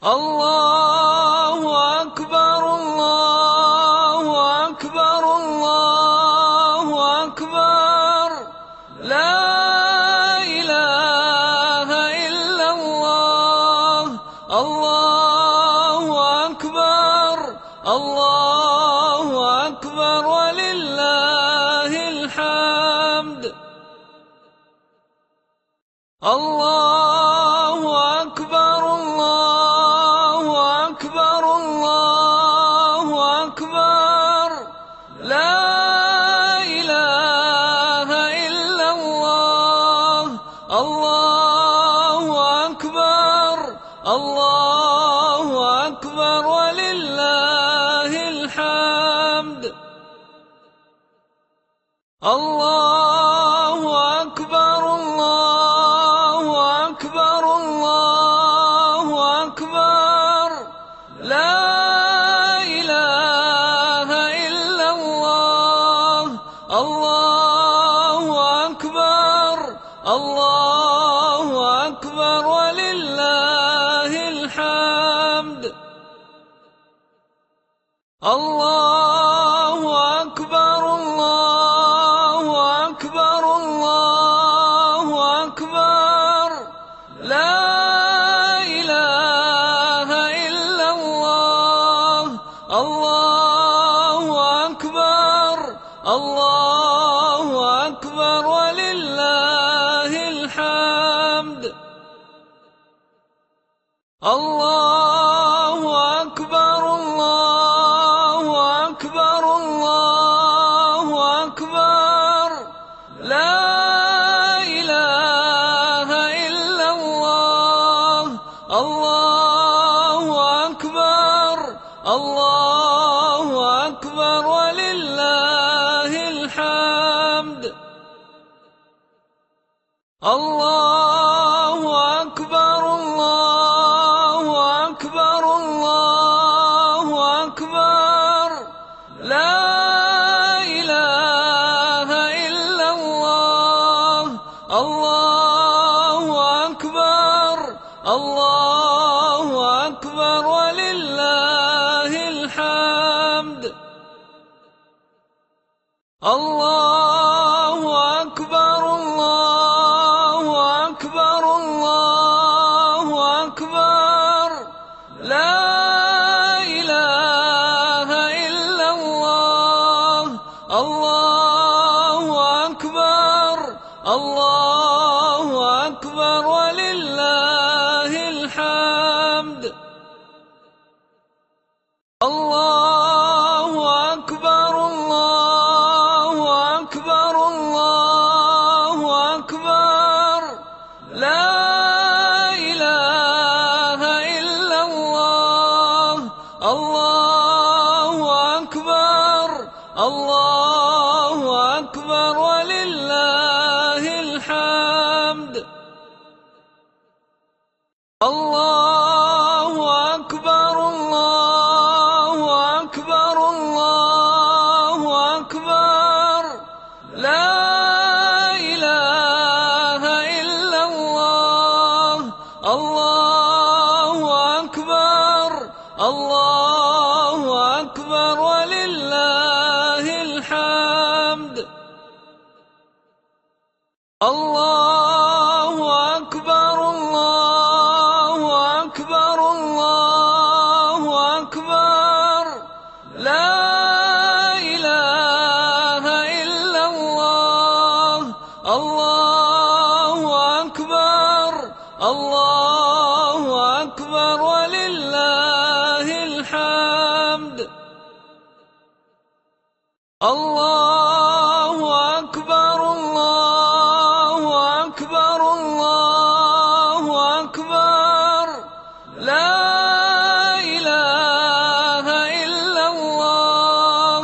الله أكبر الله أكبر الله أكبر لا إله إلا الله الله أكبر الله أكبر ولله الحمد الله أكبر الله أكبر الله أكبر لا إله إلا الله الله أكبر الله أكبر ولله الحمد الله أكبر الله أكبر الله أكبر لا إله إلا الله الله أكبر الله أكبر ولله الحمد الله أكبر الله أكبر الله أكبر لا إله إلا الله الله أكبر الله أكبر ولله الحمد الله أكبر الله أكبر الله أكبر لا إله إلا الله الله أكبر الله أكبر ولله الحمد الله أكبر الله أكبر الله أكبر لا إله إلا الله الله أكبر الله أكبر ولله الحمد الله أكبر الله أكبر الله أكبر لا إله إلا الله الله أكبر الله أكبر ولله الحمد الله أكبر الله أكبر الله أكبر لا إله إلا الله الله أكبر الله أكبر ولله الحمد الله أكبر الله أكبر الله أكبر لا إله إلا الله الله أكبر الله أكبر ولله الحمد الله أكبر الله أكبر الله أكبر لا إله إلا الله الله أكبر الله أكبر ولله الحمد الله أكبر الله أكبر الله أكبر لا إله إلا الله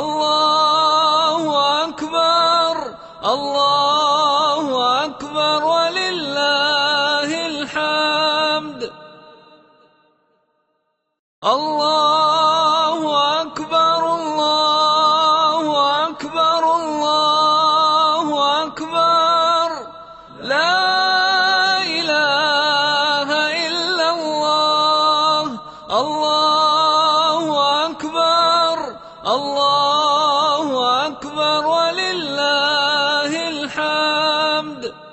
الله أكبر الله أكبر ولله الحمد الله أكبر الله أكبر الله أكبر لا إله إلا الله الله أكبر الله أكبر ولله الحمد.